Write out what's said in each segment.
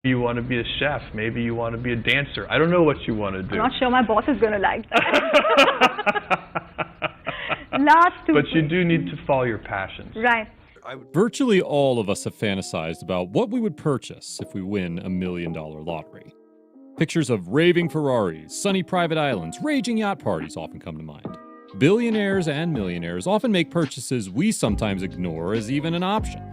You want to be a chef. Maybe you want to be a dancer. I don't know what you want to do. I'm not sure my boss is going to like that. Last two. But you do need to follow your passions. Right. Virtually all of us have fantasized about what we would purchase if we win $1 million lottery. Pictures of raving Ferraris, sunny private islands, raging yacht parties often come to mind. Billionaires and millionaires often make purchases we sometimes ignore as even an option.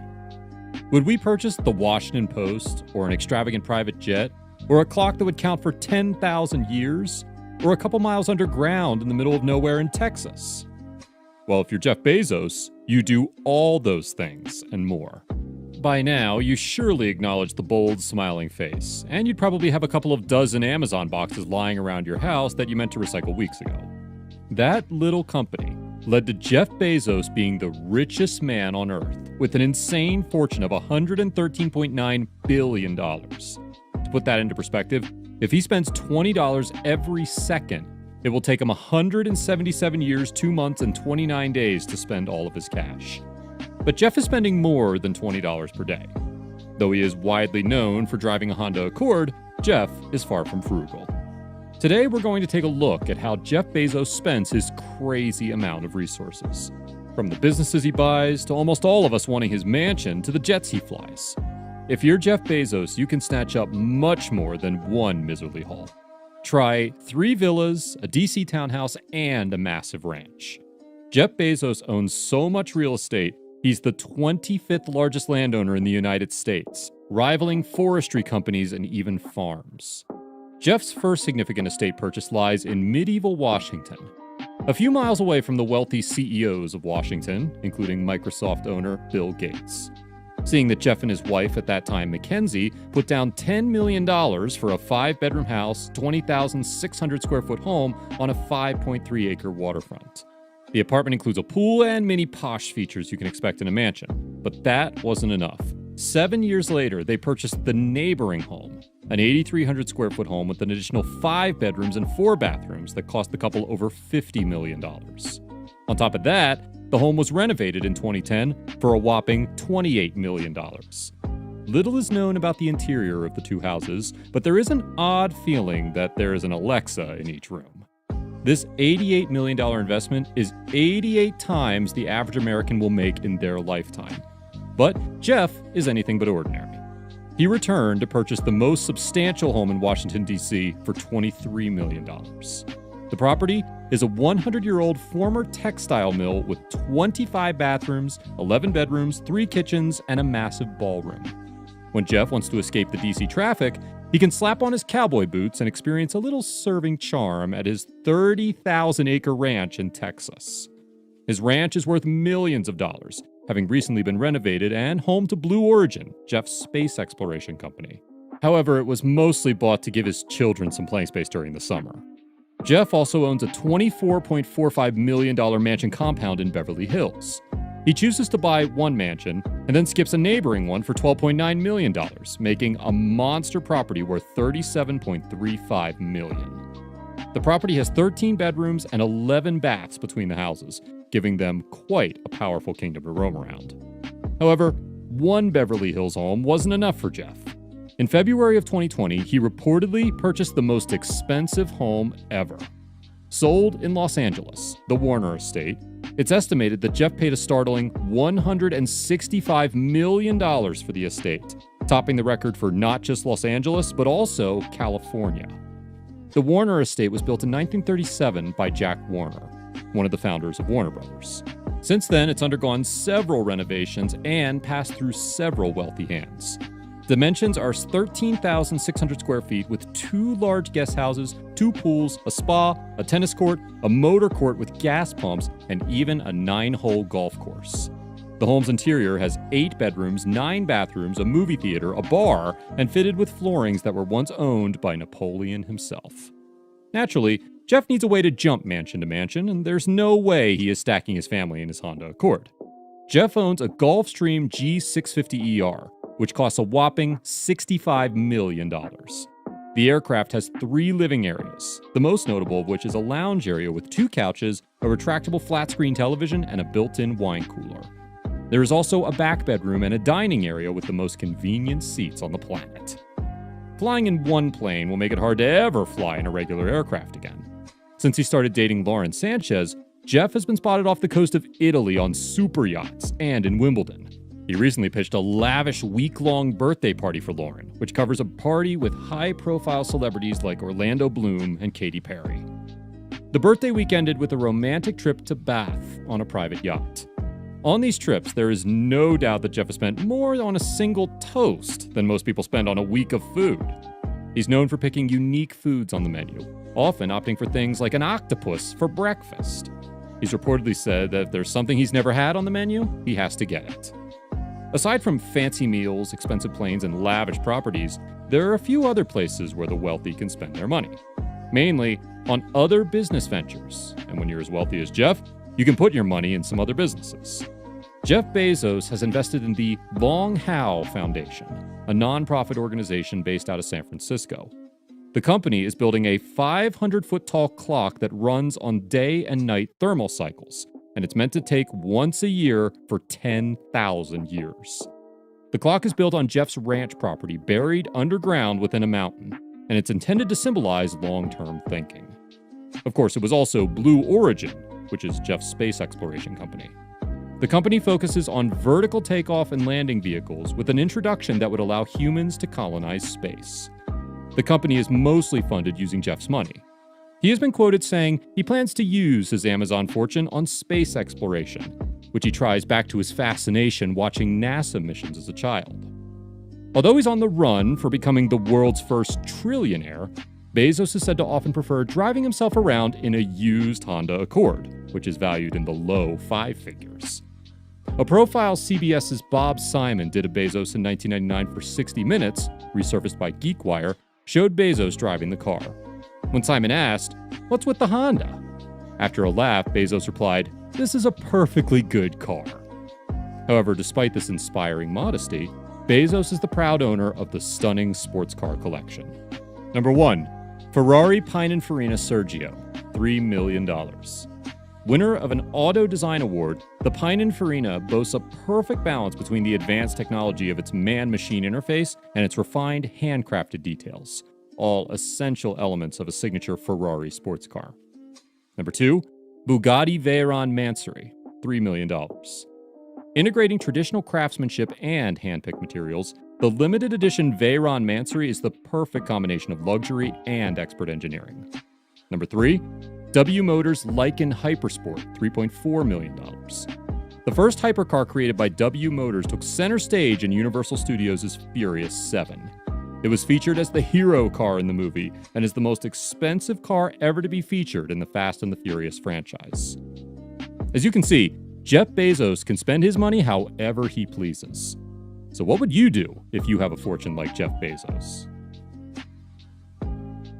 Would we purchase the Washington Post, or an extravagant private jet, or a clock that would count for 10,000 years, or a couple miles underground in the middle of nowhere in Texas? Well, if you're Jeff Bezos, you do all those things and more. By now, you surely acknowledge the bold, smiling face, and you'd probably have a couple of dozen Amazon boxes lying around your house that you meant to recycle weeks ago. That little company led to Jeff Bezos being the richest man on Earth, with an insane fortune of $113.9 billion. To put that into perspective, if he spends $20 every second, it will take him 177 years, 2 months, and 29 days to spend all of his cash. But Jeff is spending more than $20 per day. Though he is widely known for driving a Honda Accord, Jeff is far from frugal. Today, we're going to take a look at how Jeff Bezos spends his crazy amount of resources. From the businesses he buys, to almost all of us wanting his mansion, to the jets he flies. If you're Jeff Bezos, you can snatch up much more than one miserly haul. Try 3 villas, a DC townhouse, and a massive ranch. Jeff Bezos owns so much real estate, he's the 25th largest landowner in the United States, rivaling forestry companies and even farms. Jeff's first significant estate purchase lies in medieval Washington, a few miles away from the wealthy CEOs of Washington, including Microsoft owner Bill Gates. Seeing that Jeff and his wife at that time, Mackenzie, put down $10 million for a 5-bedroom house, 20,600 square foot home on a 5.3-acre waterfront. The apartment includes a pool and many posh features you can expect in a mansion, but that wasn't enough. 7 years later, they purchased the neighboring home, an 8,300 square foot home with an additional 5 bedrooms and 4 bathrooms that cost the couple over $50 million. On top of that, the home was renovated in 2010 for a whopping $28 million. Little is known about the interior of the two houses, but there is an odd feeling that there is an Alexa in each room. This $88 million investment is 88 times the average American will make in their lifetime. But Jeff is anything but ordinary. He returned to purchase the most substantial home in Washington, D.C. for $23 million. The property is a 100-year-old former textile mill with 25 bathrooms, 11 bedrooms, 3 kitchens, and a massive ballroom. When Jeff wants to escape the D.C. traffic, he can slap on his cowboy boots and experience a little serving charm at his 30,000-acre ranch in Texas. His ranch is worth millions of dollars, having recently been renovated and home to Blue Origin, Jeff's space exploration company. However, it was mostly bought to give his children some playing space during the summer. Jeff also owns a $24.45 million mansion compound in Beverly Hills. He chooses to buy one mansion and then skips a neighboring one for $12.9 million, making a monster property worth $37.35 million. The property has 13 bedrooms and 11 baths between the houses, giving them quite a powerful kingdom to roam around. However, one Beverly Hills home wasn't enough for Jeff. In February of 2020, he reportedly purchased the most expensive home ever. Sold in Los Angeles, the Warner Estate, it's estimated that Jeff paid a startling $165 million for the estate, topping the record for not just Los Angeles, but also California. The Warner Estate was built in 1937 by Jack Warner, one of the founders of Warner Brothers. Since then, it's undergone several renovations and passed through several wealthy hands. Dimensions are 13,600 square feet with 2 large guest houses, 2 pools, a spa, a tennis court, a motor court with gas pumps, and even a 9-hole golf course. The home's interior has 8 bedrooms, 9 bathrooms, a movie theater, a bar, and fitted with floorings that were once owned by Napoleon himself. Naturally, Jeff needs a way to jump mansion to mansion, and there's no way he is stacking his family in his Honda Accord. Jeff owns a Gulfstream G650ER, which costs a whopping $65 million. The aircraft has 3 living areas, the most notable of which is a lounge area with 2 couches, a retractable flat-screen television, and a built-in wine cooler. There is also a back bedroom and a dining area with the most convenient seats on the planet. flying in one plane will make it hard to ever fly in a regular aircraft again. Since he started dating Lauren Sanchez, Jeff has been spotted off the coast of Italy on super yachts and in Wimbledon. He recently pitched a lavish week-long birthday party for Lauren, which covers a party with high-profile celebrities like Orlando Bloom and Katy Perry. The birthday week ended with a romantic trip to Bath on a private yacht. On these trips, there is no doubt that Jeff has spent more on a single toast than most people spend on a week of food. He's known for picking unique foods on the menu, often opting for things like an octopus for breakfast. He's reportedly said that if there's something he's never had on the menu, he has to get it. Aside from fancy meals, expensive planes, and lavish properties, there are a few other places where the wealthy can spend their money. Mainly on other business ventures. And when you're as wealthy as Jeff, you can put your money in some other businesses. Jeff Bezos has invested in the Long How Foundation, a nonprofit organization based out of San Francisco. The company is building a 500-foot-tall clock that runs on day and night thermal cycles, and it's meant to take once a year for 10,000 years. The clock is built on Jeff's ranch property, buried underground within a mountain, and it's intended to symbolize long-term thinking. Of course, it was also Blue Origin, which is Jeff's space exploration company. The company focuses on vertical takeoff and landing vehicles with an introduction that would allow humans to colonize space. The company is mostly funded using Jeff's money. He has been quoted saying he plans to use his Amazon fortune on space exploration, which he tries back to his fascination watching NASA missions as a child. Although he's on the run for becoming the world's first trillionaire, Bezos is said to often prefer driving himself around in a used Honda Accord, which is valued in the low 5 figures. A profile CBS's Bob Simon did of Bezos in 1999 for 60 Minutes, resurfaced by GeekWire, showed Bezos driving the car. When Simon asked, "What's with the Honda?" After a laugh, Bezos replied, "This is a perfectly good car." However, despite this inspiring modesty, Bezos is the proud owner of the stunning sports car collection. Number 1. Ferrari Pininfarina Sergio, $3 million. Winner of an Auto Design Award, the Pininfarina boasts a perfect balance between the advanced technology of its man-machine interface and its refined, handcrafted details, all essential elements of a signature Ferrari sports car. Number 2, Bugatti Veyron Mansory, $3 million. Integrating traditional craftsmanship and hand-picked materials, the limited edition Veyron Mansory is the perfect combination of luxury and expert engineering. Number 3, W Motors Lykan Hypersport, $3.4 million. The first hypercar created by W Motors took center stage in Universal Studios' Furious 7. It was featured as the hero car in the movie and is the most expensive car ever to be featured in the Fast and the Furious franchise. As you can see, Jeff Bezos can spend his money however he pleases. So what would you do if you have a fortune like Jeff Bezos?